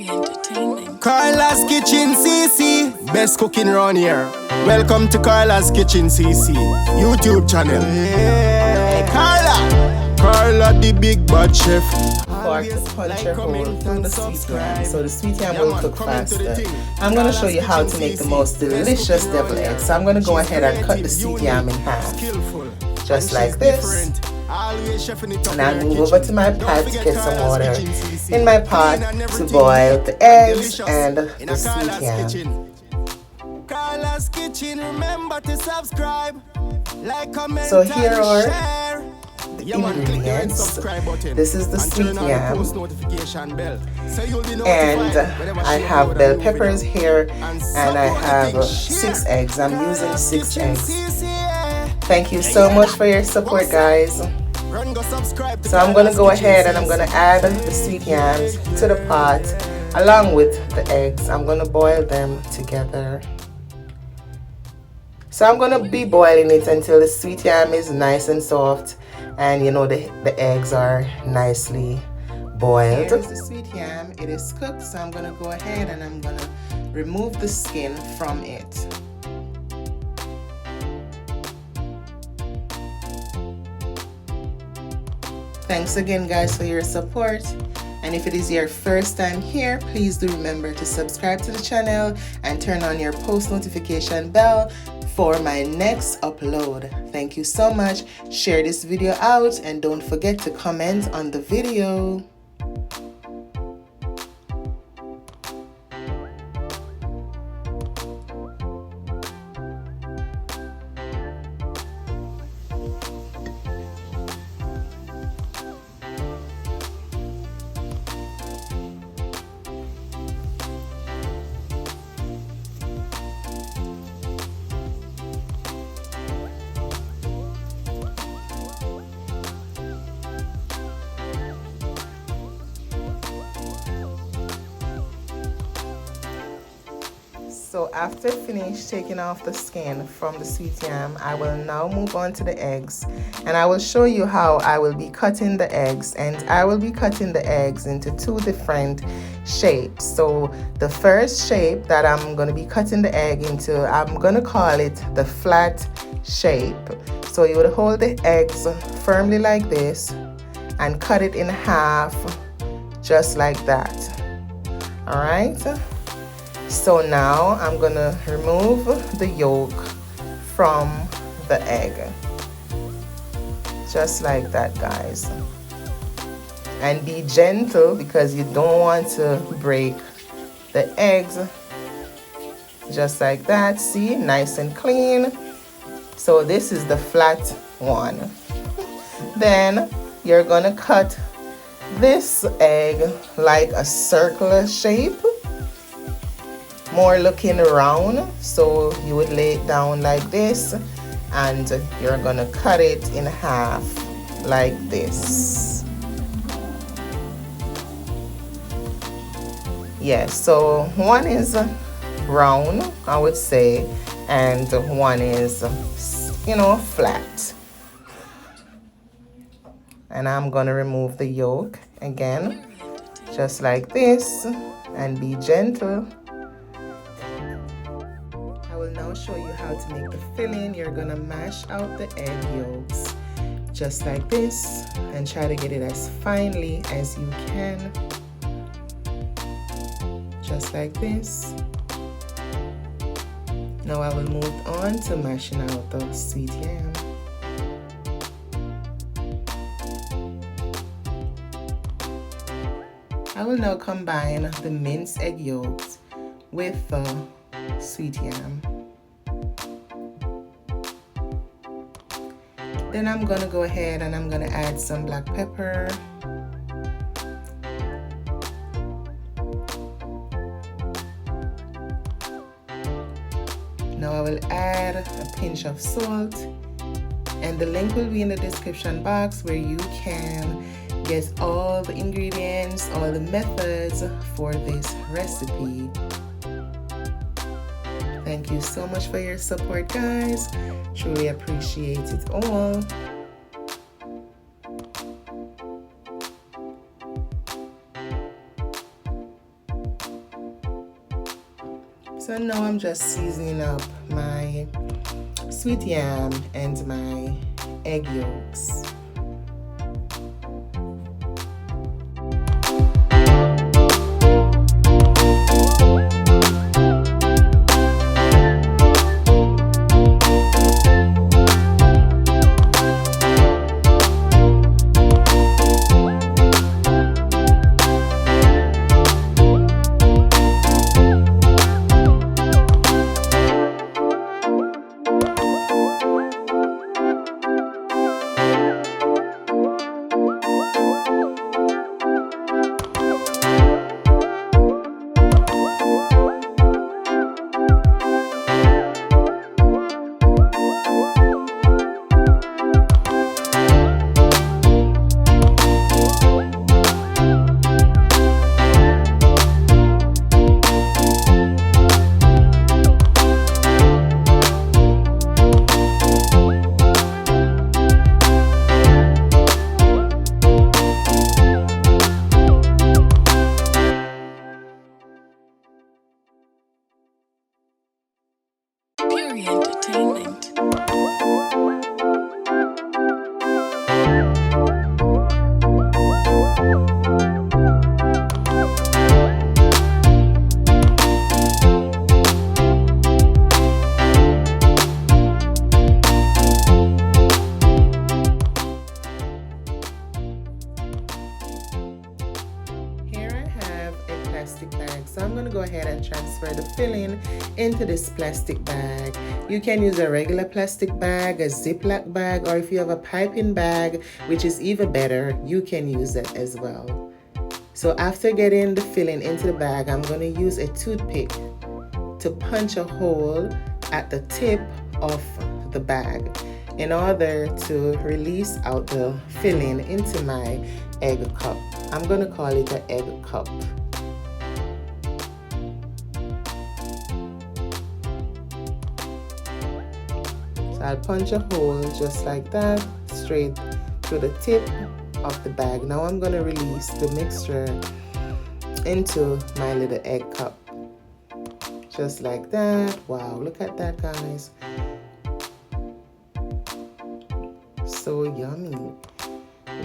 Carla's Kitchen CC, best cooking around here. Welcome to Carla's Kitchen CC YouTube channel. Hey, Carla the big bad chef. Or to punch your hole through the sweet yam, so the sweet yam will cook faster. I'm going to show you how to make the most delicious deviled eggs. So I'm going to go ahead and cut the sweet yam in half, just like this. And I'll move over to my pot to get some water in my pot to boil the eggs and the sweet yam. So here are the ingredients. This is the sweet yam, and I have bell peppers here, and I have 6 eggs. I'm using 6 eggs. Thank you so much for your support, guys. So I'm going to go ahead and I'm going to add the sweet yams to the pot along with the eggs. I'm going to boil them together. So I'm going to be boiling it until the sweet yam is nice and soft, and you know the eggs are nicely boiled. Here's the sweet yam. It is cooked, so I'm going to go ahead and I'm going to remove the skin from it. Thanks again, guys, for your support. And if it is your first time here, please do remember to subscribe to the channel and turn on your post notification bell for my next upload. Thank you so much. Share this video out and don't forget to comment on the video. So after finished taking off the skin from the sweet yam, I will now move on to the eggs, and I will show you how I will be cutting the eggs. And I will be cutting the eggs into 2 different shapes. So the first shape that I'm going to be cutting the egg into, I'm going to call it the flat shape. So you would hold the eggs firmly like this and cut it in half just like that. All right. So now I'm going to remove the yolk from the egg. Just like that, guys. And be gentle because you don't want to break the eggs. Just like that. See, nice and clean. So this is the flat one. Then you're going to cut this egg like a circular shape, more looking round. So you would lay it down like this, and you're gonna cut it in half like this. Yes, so one is round, I would say, and one is, you know, flat. And I'm gonna remove the yolk again, just like this, and be gentle. I will now show you how to make the filling. You're gonna mash out the egg yolks just like this and try to get it as finely as you can. Just like this. Now I will move on to mashing out the sweet yam. I will now combine the minced egg yolks with the sweet yam. Then I'm gonna go ahead and I'm gonna add some black pepper. Now I will add a pinch of salt, and the link will be in the description box where you can get all the ingredients, all the methods for this recipe. Thank you so much for your support, guys. Truly appreciate it all. So now I'm just seasoning up my sweet yam and my egg yolks. Entertainment. Plastic bag, so I'm going to go ahead and transfer the filling into this plastic bag. You can use a regular plastic bag, a Ziploc bag, or if you have a piping bag, which is even better, you can use it as well. So after getting the filling into the bag, I'm going to use a toothpick to punch a hole at the tip of the bag in order to release out the filling into my egg cup. I'm going to call it an egg cup. So I'll punch a hole just like that, straight to the tip of the bag. Now I'm going to release the mixture into my little egg cup. Just like that. Wow, look at that, guys. So yummy.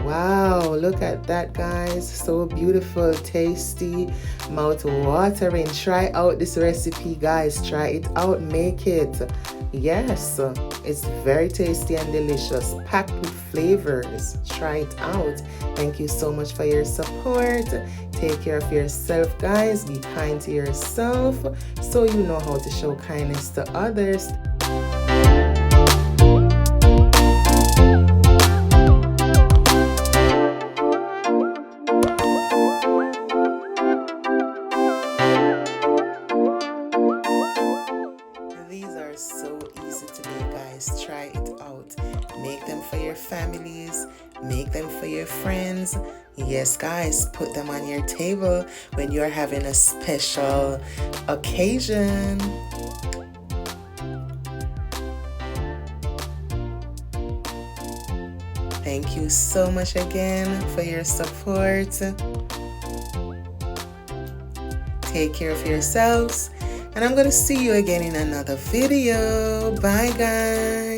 Wow, look at that, guys. So beautiful, tasty, mouth-watering. Try out this recipe, guys. Try it out, make it. Yes, it's very tasty and delicious, packed with flavors. Try it out. Thank you so much for your support. Take care of yourself, guys. Be kind to yourself so you know how to show kindness to others. So easy to make, guys. Try it out. Make them for your families, make them for your friends. Yes, guys, put them on your table when you're having a special occasion. Thank you so much again for your support. Take care of yourselves. And I'm going to see you again in another video. Bye, guys.